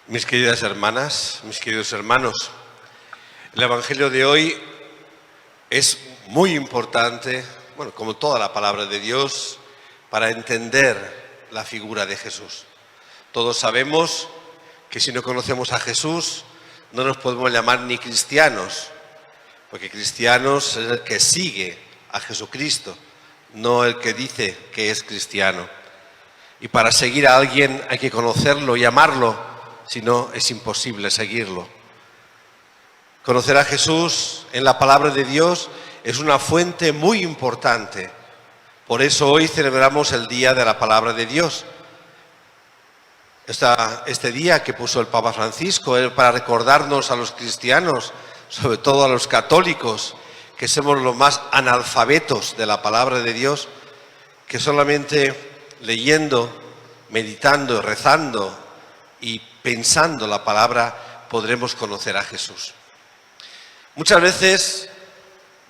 Mis queridas hermanas, mis queridos hermanos, el Evangelio de hoy es muy importante, bueno, como toda la palabra de Dios, para entender la figura de Jesús. Todos sabemos que si no conocemos a Jesús, no nos podemos llamar ni cristianos, porque cristianos es el que sigue a Jesucristo, no el que dice que es cristiano. Y para seguir a alguien hay que conocerlo y amarlo, si no es imposible seguirlo. Conocer a Jesús en la palabra de Dios es una fuente muy importante. Por eso hoy celebramos el Día de la Palabra de Dios. Este día que puso el Papa Francisco es para recordarnos a los cristianos, sobre todo a los católicos, que somos los más analfabetos de la palabra de Dios, que solamente leyendo, meditando, rezando y pensando la palabra podremos conocer a Jesús. Muchas veces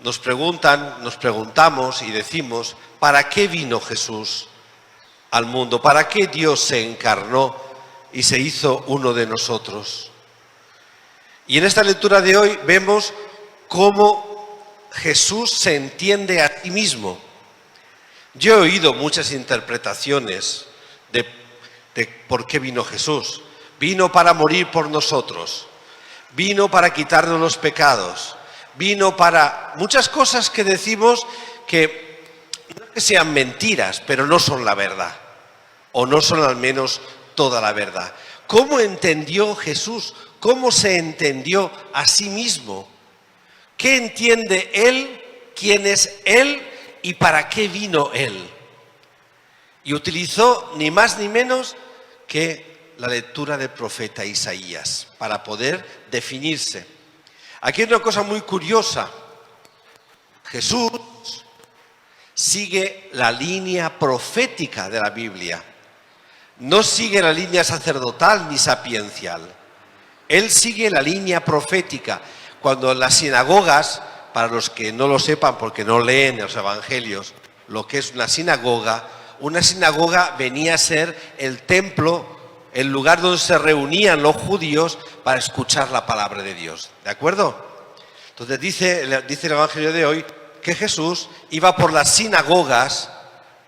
nos preguntamos y decimos, ¿para qué vino Jesús al mundo? ¿Para qué Dios se encarnó y se hizo uno de nosotros? Y en esta lectura de hoy vemos cómo Jesús se entiende a sí mismo. Yo he oído muchas interpretaciones de por qué vino Jesús. Vino para morir por nosotros, vino para quitarnos los pecados, vino para muchas cosas que decimos que no que sean mentiras, pero no son la verdad, o no son al menos toda la verdad. ¿Cómo entendió Jesús? ¿Cómo se entendió a sí mismo? ¿Qué entiende Él? ¿Quién es Él? ¿Y para qué vino Él? Y utilizó ni más ni menos que la lectura del profeta Isaías para poder definirse. Aquí hay una cosa muy curiosa. Jesús sigue la línea profética de la Biblia. No sigue la línea sacerdotal ni sapiencial. Él sigue la línea profética. Cuando en las sinagogas, para los que no lo sepan porque no leen los evangelios, lo que es una sinagoga venía a ser el templo, el lugar donde se reunían los judíos para escuchar la palabra de Dios. ¿De acuerdo? Entonces dice el Evangelio de hoy que Jesús iba por las sinagogas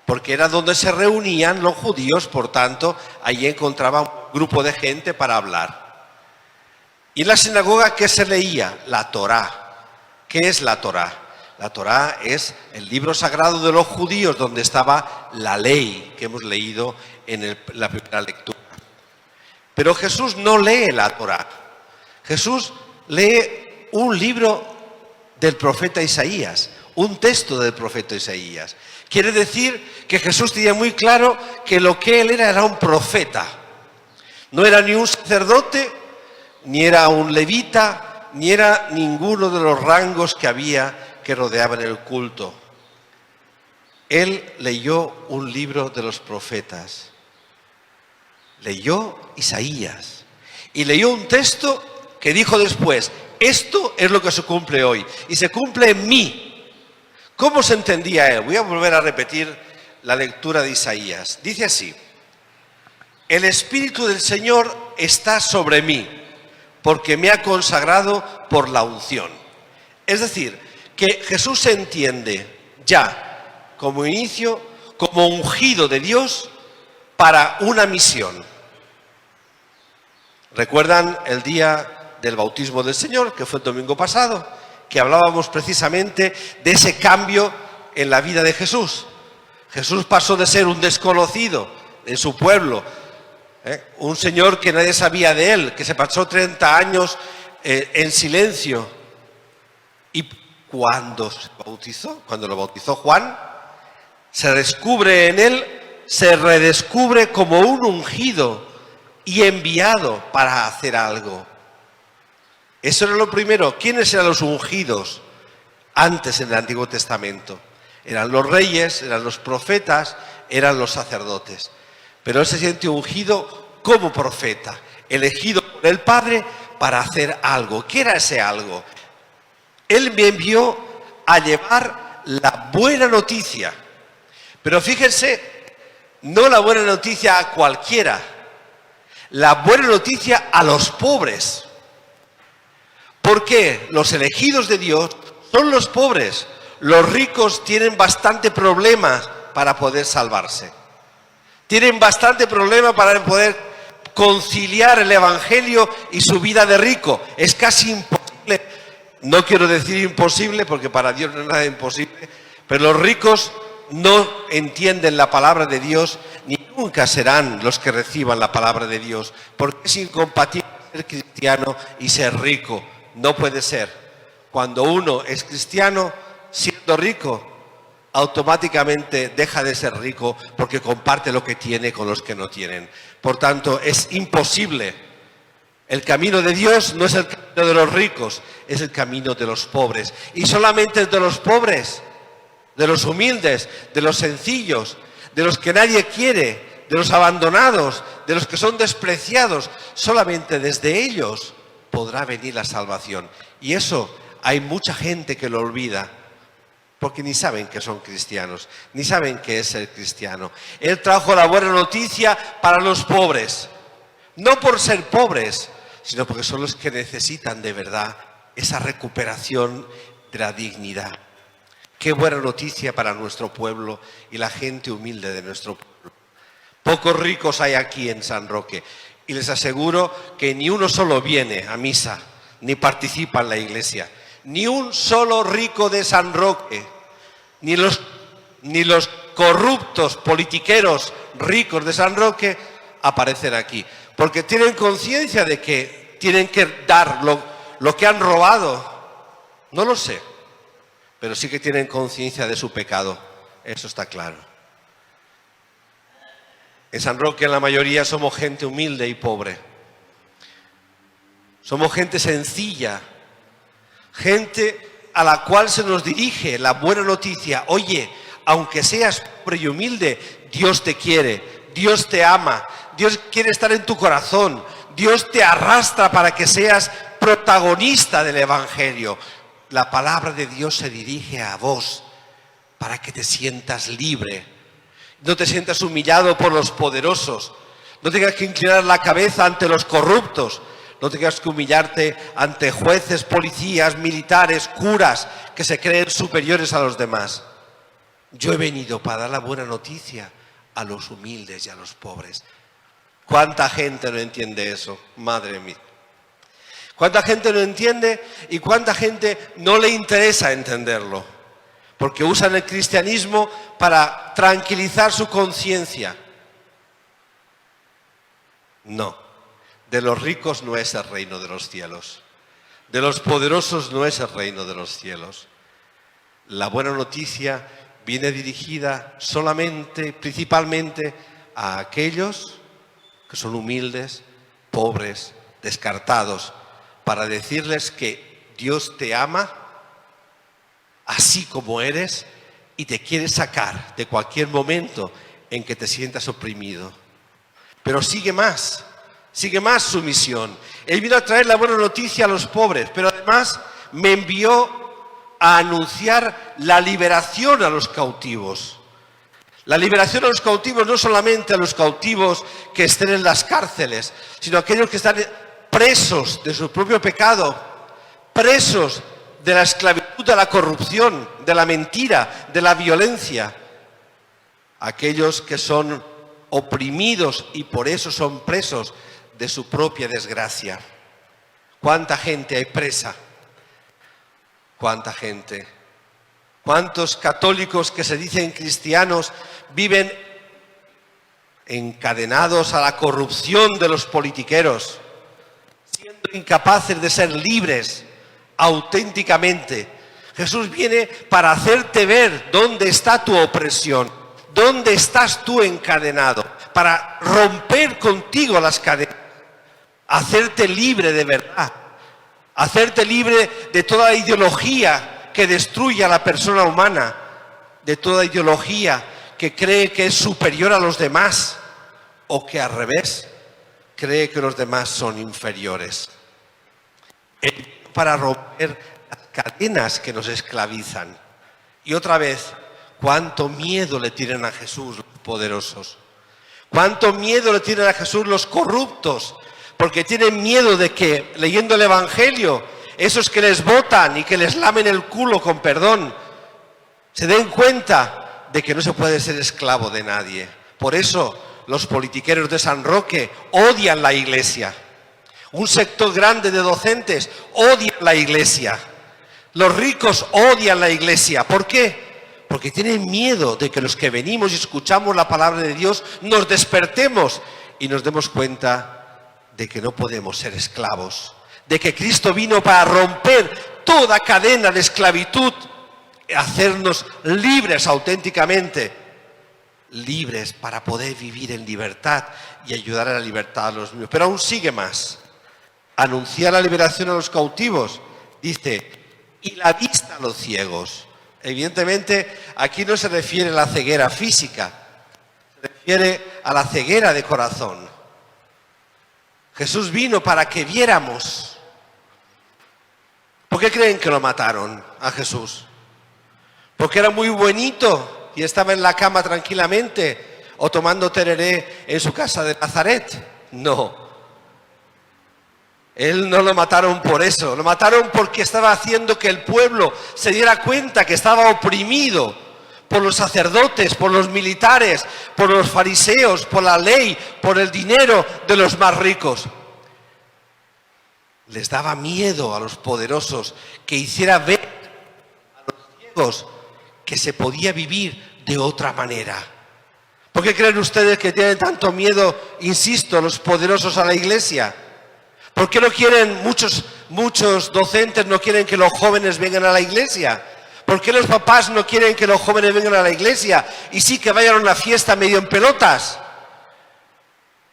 porque era donde se reunían los judíos, por tanto, allí encontraba un grupo de gente para hablar. Y en la sinagoga, ¿qué se leía? La Torá. ¿Qué es la Torá? La Torá es el libro sagrado de los judíos donde estaba la ley que hemos leído en la primera lectura. Pero Jesús no lee la Torá. Jesús lee un libro del profeta Isaías, un texto del profeta Isaías. Quiere decir que Jesús tenía muy claro que lo que él era un profeta. No era ni un sacerdote, ni era un levita, ni era ninguno de los rangos que había que rodeaban el culto. Él leyó un libro de los profetas. Leyó Isaías y leyó un texto que dijo después, esto es lo que se cumple hoy y se cumple en mí. ¿Cómo se entendía él? Voy a volver a repetir la lectura de Isaías. Dice así, el Espíritu del Señor está sobre mí porque me ha consagrado por la unción. Es decir, que Jesús se entiende ya como inicio, como ungido de Dios para una misión. ¿Recuerdan el día del bautismo del Señor, que fue el domingo pasado? Que hablábamos precisamente de ese cambio en la vida de Jesús. Jesús pasó de ser un desconocido en su pueblo, un señor que nadie sabía de él, que se pasó 30 años en silencio. Y cuando lo bautizó Juan, se descubre en él, se redescubre como un ungido y enviado para hacer algo. Eso era lo primero. ¿Quiénes eran los ungidos antes en el Antiguo Testamento? Eran los reyes, eran los profetas, eran los sacerdotes. Pero él se siente ungido como profeta, elegido por el Padre para hacer algo. ¿Qué era ese algo? Él me envió a llevar la buena noticia. Pero fíjense, no la buena noticia a cualquiera, La buena noticia a los pobres. Porque los elegidos de Dios son los pobres. Los ricos tienen bastante problemas para poder salvarse. Tienen bastante problema para poder conciliar el evangelio y su vida de rico. Es casi imposible. No quiero decir imposible porque para Dios no es nada imposible. Pero los ricos no entienden la palabra de Dios ni nunca serán los que reciban la palabra de Dios. Porque es incompatible ser cristiano y ser rico. No puede ser. Cuando uno es cristiano, siendo rico, automáticamente deja de ser rico porque comparte lo que tiene con los que no tienen. Por tanto, es imposible. El camino de Dios no es el camino de los ricos, es el camino de los pobres. Y solamente de los pobres, de los humildes, de los sencillos, de los que nadie quiere, de los abandonados, de los que son despreciados, solamente desde ellos podrá venir la salvación. Y eso hay mucha gente que lo olvida, porque ni saben que son cristianos, ni saben qué es ser cristiano. Él trajo la buena noticia para los pobres, no por ser pobres, sino porque son los que necesitan de verdad esa recuperación de la dignidad. Qué buena noticia para nuestro pueblo y la gente humilde de nuestro pueblo. Pocos ricos hay aquí en San Roque. Y les aseguro que ni uno solo viene a misa, ni participa en la iglesia. Ni un solo rico de San Roque, ni los corruptos politiqueros ricos de San Roque aparecen aquí. Porque tienen conciencia de que tienen que dar lo que han robado. No lo sé, pero sí que tienen conciencia de su pecado. Eso está claro. En San Roque la mayoría somos gente humilde y pobre. Somos gente sencilla, gente a la cual se nos dirige la buena noticia. Oye, aunque seas pobre y humilde, Dios te quiere, Dios te ama, Dios quiere estar en tu corazón, Dios te arrastra para que seas protagonista del evangelio. La palabra de Dios se dirige a vos para que te sientas libre. No te sientas humillado por los poderosos. No tengas que inclinar la cabeza ante los corruptos. No tengas que humillarte ante jueces, policías, militares, curas que se creen superiores a los demás. Yo he venido para dar la buena noticia a los humildes y a los pobres. ¿Cuánta gente no entiende eso? Madre mía. ¿Cuánta gente no entiende y cuánta gente no le interesa entenderlo? Porque usan el cristianismo para tranquilizar su conciencia. No, de los ricos no es el reino de los cielos. De los poderosos no es el reino de los cielos. La buena noticia viene dirigida solamente, principalmente, a aquellos que son humildes, pobres, descartados, para decirles que Dios te ama así como eres y te quiere sacar de cualquier momento en que te sientas oprimido. Pero sigue más su misión. Él vino a traer la buena noticia a los pobres, pero además me envió a anunciar la liberación a los cautivos. La liberación a los cautivos, no solamente a los cautivos que estén en las cárceles, sino a aquellos que están presos de su propio pecado, presos de la esclavitud, de la corrupción, de la mentira, de la violencia. Aquellos que son oprimidos y por eso son presos de su propia desgracia. ¿Cuánta gente hay presa? ¿Cuánta gente? ¿Cuántos católicos que se dicen cristianos viven encadenados a la corrupción de los politiqueros, siendo incapaces de ser libres auténticamente? Jesús viene para hacerte ver dónde está tu opresión, dónde estás tú encadenado, para romper contigo las cadenas, hacerte libre de verdad, hacerte libre de toda ideología que destruye a la persona humana, de toda ideología que cree que es superior a los demás o que al revés cree que los demás son inferiores. Para romper las cadenas que nos esclavizan. Y otra vez, cuánto miedo le tienen a Jesús los poderosos. ¿Cuánto miedo le tienen a Jesús los corruptos? Porque tienen miedo de que, leyendo el Evangelio, esos que les votan y que les lamen el culo con perdón, se den cuenta de que no se puede ser esclavo de nadie. Por eso los politiqueros de San Roque odian la Iglesia. Un sector grande de docentes odian la Iglesia. Los ricos odian la Iglesia. ¿Por qué? Porque tienen miedo de que los que venimos y escuchamos la palabra de Dios nos despertemos y nos demos cuenta de que no podemos ser esclavos, de que Cristo vino para romper toda cadena de esclavitud, hacernos libres auténticamente, libres para poder vivir en libertad y ayudar a la libertad a los míos. Pero aún sigue más. Anunciar la liberación a los cautivos, dice, y la vista a los ciegos. Evidentemente, aquí no se refiere a la ceguera física, se refiere a la ceguera de corazón. Jesús vino para que viéramos. ¿Por qué creen que lo mataron a Jesús? ¿Porque era muy buenito y estaba en la cama tranquilamente o tomando tereré en su casa de Nazaret? No. Él no lo mataron por eso, lo mataron porque estaba haciendo que el pueblo se diera cuenta que estaba oprimido por los sacerdotes, por los militares, por los fariseos, por la ley, por el dinero de los más ricos. Les daba miedo a los poderosos que hiciera ver a los ciegos que se podía vivir de otra manera. ¿Por qué creen ustedes que tienen tanto miedo, insisto, los poderosos a la Iglesia? ¿Por qué no quieren, muchos docentes no quieren que los jóvenes vengan a la Iglesia? ¿Por qué los papás no quieren que los jóvenes vengan a la Iglesia y sí que vayan a una fiesta medio en pelotas?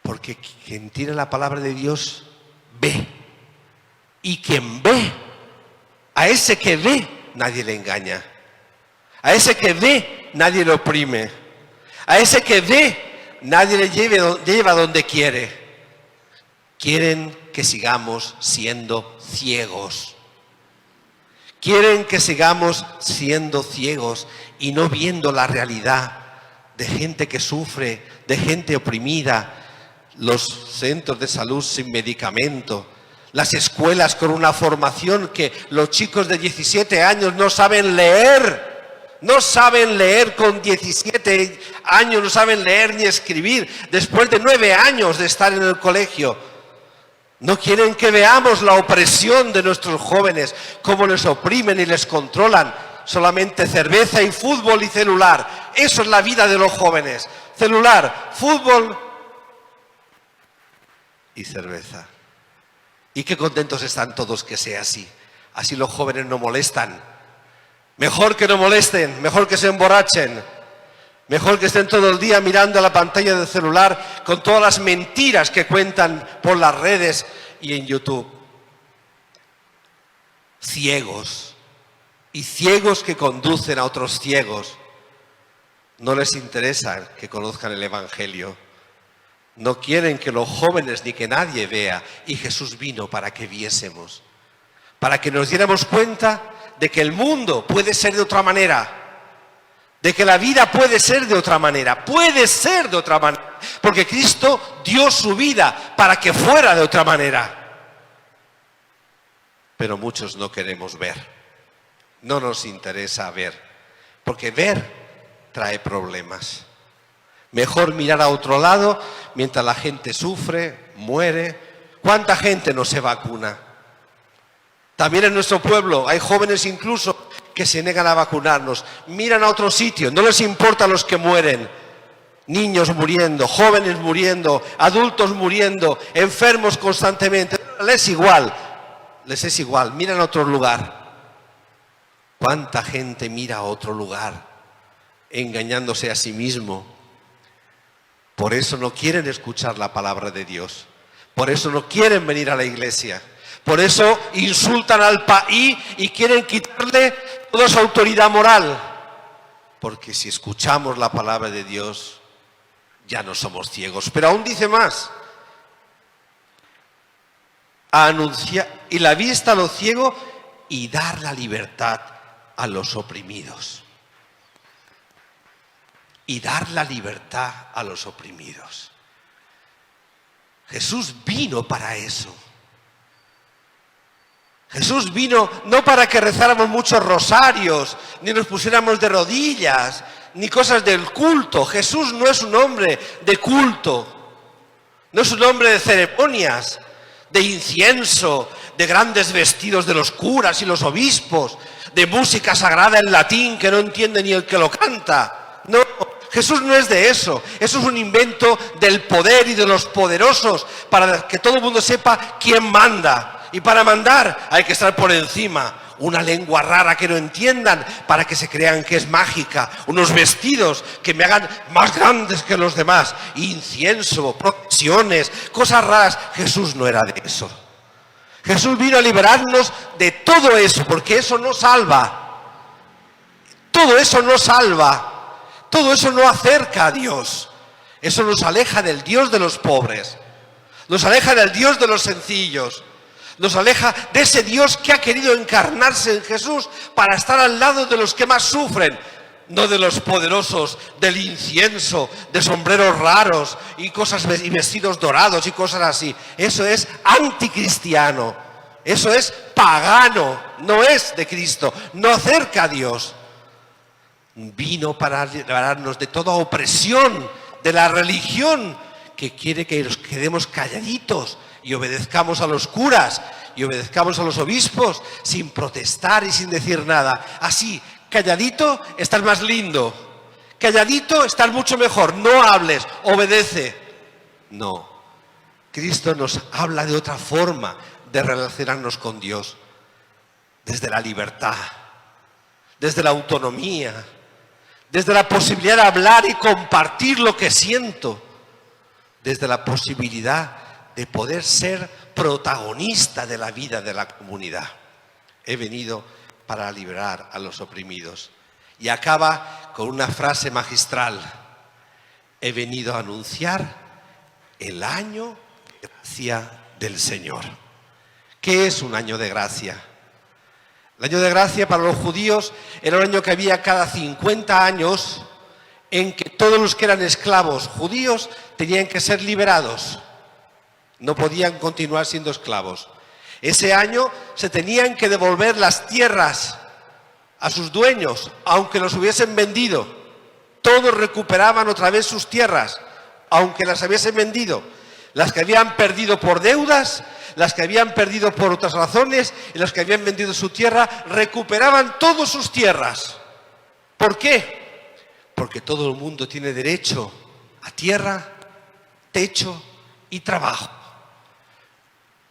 Porque quien tiene la palabra de Dios ve. Y quien ve, a ese que ve, nadie le engaña. A ese que ve, nadie le oprime. A ese que ve, nadie le lleva donde quiere. Quieren que sigamos siendo ciegos. Quieren que sigamos siendo ciegos y no viendo la realidad de gente que sufre, de gente oprimida, los centros de salud sin medicamento, las escuelas con una formación que los chicos de 17 años no saben leer. No saben leer con 17 años, no saben leer ni escribir, después de 9 años de estar en el colegio. No quieren que veamos la opresión de nuestros jóvenes, cómo les oprimen y les controlan. Solamente cerveza y fútbol y celular. Eso es la vida de los jóvenes. Celular, fútbol y cerveza. Y qué contentos están todos que sea así. Así los jóvenes no molestan. Mejor que no molesten, mejor que se emborrachen. Mejor que estén todo el día mirando a la pantalla del celular con todas las mentiras que cuentan por las redes y en YouTube. Ciegos. Y ciegos que conducen a otros ciegos. No les interesa que conozcan el Evangelio. No quieren que los jóvenes ni que nadie vea. Y Jesús vino para que viésemos. Para que nos diéramos cuenta de que el mundo puede ser de otra manera. De que la vida puede ser de otra manera, puede ser de otra manera, porque Cristo dio su vida para que fuera de otra manera. Pero muchos no queremos ver, no nos interesa ver, porque ver trae problemas. Mejor mirar a otro lado mientras la gente sufre, muere. ¿Cuánta gente no se vacuna? También en nuestro pueblo hay jóvenes incluso que se negan a vacunarnos, miran a otro sitio, no les importa los que mueren, niños muriendo, jóvenes muriendo, adultos muriendo, enfermos constantemente, les es igual, miran a otro lugar. ¿Cuánta gente mira a otro lugar, engañándose a sí mismo? Por eso no quieren escuchar la palabra de Dios, por eso no quieren venir a la iglesia. Por eso insultan al país y quieren quitarle toda su autoridad moral. Porque si escuchamos la palabra de Dios, ya no somos ciegos. Pero aún dice más. A anunciar y la vista a los ciegos y dar la libertad a los oprimidos. y dar la libertad a los oprimidos. Jesús vino para eso. Jesús vino no para que rezáramos muchos rosarios, ni nos pusiéramos de rodillas, ni cosas del culto. Jesús no es un hombre de culto, no es un hombre de ceremonias, de incienso, de grandes vestidos de los curas y los obispos, de música sagrada en latín que no entiende ni el que lo canta. No, Jesús no es de eso. Eso es un invento del poder y de los poderosos para que todo el mundo sepa quién manda. Y para mandar hay que estar por encima. Una lengua rara que no entiendan para que se crean que es mágica. Unos vestidos que me hagan más grandes que los demás. Incienso, procesiones, cosas raras. Jesús no era de eso. Jesús vino a liberarnos de todo eso, porque eso no salva. Todo eso no salva. Todo eso no acerca a Dios. Eso nos aleja del Dios de los pobres. Nos aleja del Dios de los sencillos. Nos aleja de ese Dios que ha querido encarnarse en Jesús para estar al lado de los que más sufren, no de los poderosos, del incienso, de sombreros raros y vestidos dorados y cosas así. Eso es anticristiano, eso es pagano, no es de Cristo, no acerca a Dios. Vino para liberarnos de toda opresión de la religión que quiere que nos quedemos calladitos y obedezcamos a los curas y obedezcamos a los obispos sin protestar y sin decir nada. Así, calladito, estás más lindo. Calladito, estás mucho mejor. No hables, obedece. No. Cristo nos habla de otra forma de relacionarnos con Dios. Desde la libertad, desde la autonomía, desde la posibilidad de hablar y compartir lo que siento, desde la posibilidad de poder ser protagonista de la vida de la comunidad. He venido para liberar a los oprimidos. Y acaba con una frase magistral. He venido a anunciar el año de gracia del Señor. ¿Qué es un año de gracia? El año de gracia para los judíos era un año que había cada 50 años en que todos los que eran esclavos judíos tenían que ser liberados. No podían continuar siendo esclavos. Ese año se tenían que devolver las tierras a sus dueños, aunque los hubiesen vendido. Todos recuperaban otra vez sus tierras, aunque las hubiesen vendido. Las que habían perdido por deudas, las que habían perdido por otras razones, y las que habían vendido su tierra, recuperaban todas sus tierras. ¿Por qué? Porque todo el mundo tiene derecho a tierra, techo y trabajo.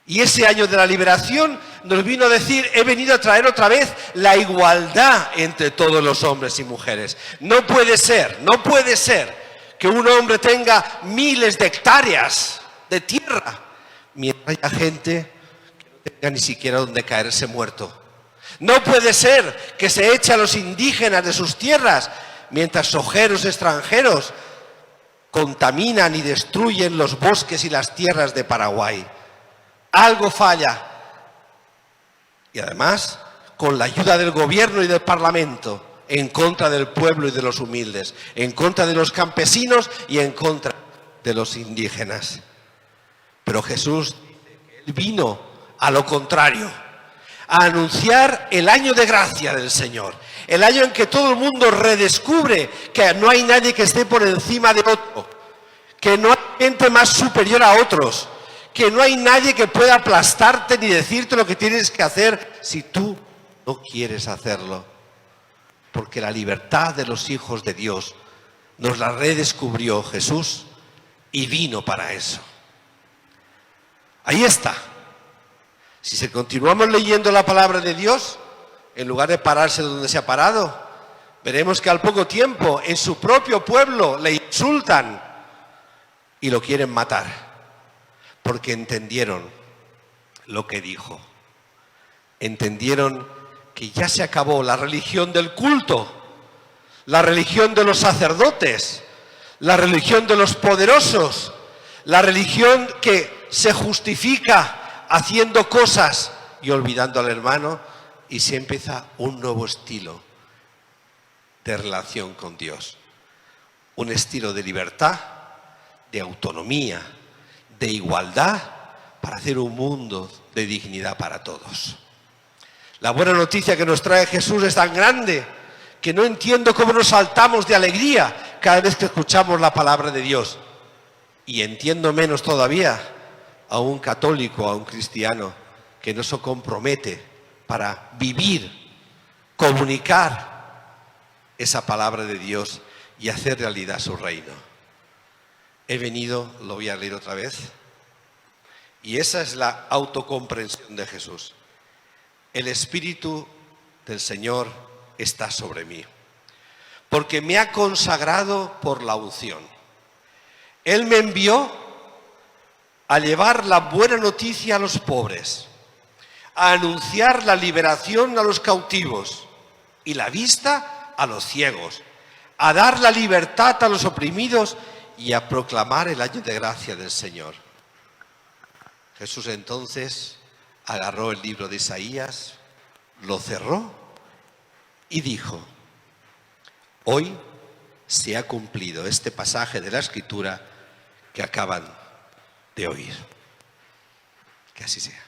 Y ese año de la liberación nos vino a decir, he venido a traer otra vez la igualdad entre todos los hombres y mujeres. No puede ser que un hombre tenga miles de hectáreas de tierra, mientras haya gente que no tenga ni siquiera donde caerse muerto. No puede ser que se eche a los indígenas de sus tierras, mientras sojeros extranjeros contaminan y destruyen los bosques y las tierras de Paraguay. Algo falla. Y además, con la ayuda del gobierno y del parlamento, en contra del pueblo y de los humildes, en contra de los campesinos y en contra de los indígenas. Pero Jesús dice que Él vino a lo contrario, a anunciar el año de gracia del Señor. El año en que todo el mundo redescubre que no hay nadie que esté por encima de otro, que no hay gente más superior a otros, que no hay nadie que pueda aplastarte ni decirte lo que tienes que hacer si tú no quieres hacerlo. Porque la libertad de los hijos de Dios nos la redescubrió Jesús y vino para eso. Ahí está. Si continuamos leyendo la palabra de Dios, en lugar de pararse donde se ha parado, veremos que al poco tiempo en su propio pueblo le insultan y lo quieren matar. Porque entendieron lo que dijo. Entendieron que ya se acabó la religión del culto, la religión de los sacerdotes, la religión de los poderosos, la religión que se justifica haciendo cosas y olvidando al hermano, y se empieza un nuevo estilo de relación con Dios. un estilo de libertad, de autonomía, de igualdad, para hacer un mundo de dignidad para todos. La buena noticia que nos trae Jesús es tan grande que no entiendo cómo nos saltamos de alegría cada vez que escuchamos la palabra de Dios. Y entiendo menos todavía a un católico, a un cristiano, que no se compromete para vivir, comunicar esa palabra de Dios y hacer realidad su reino. He venido, lo voy a leer otra vez, y esa es la autocomprensión de Jesús. El Espíritu del Señor está sobre mí, porque me ha consagrado por la unción. Él me envió a llevar la buena noticia a los pobres, a anunciar la liberación a los cautivos y la vista a los ciegos, a dar la libertad a los oprimidos y a proclamar el año de gracia del Señor. Jesús entonces agarró el libro de Isaías, lo cerró y dijo: hoy se ha cumplido este pasaje de la Escritura que acaban de oír. Que así sea.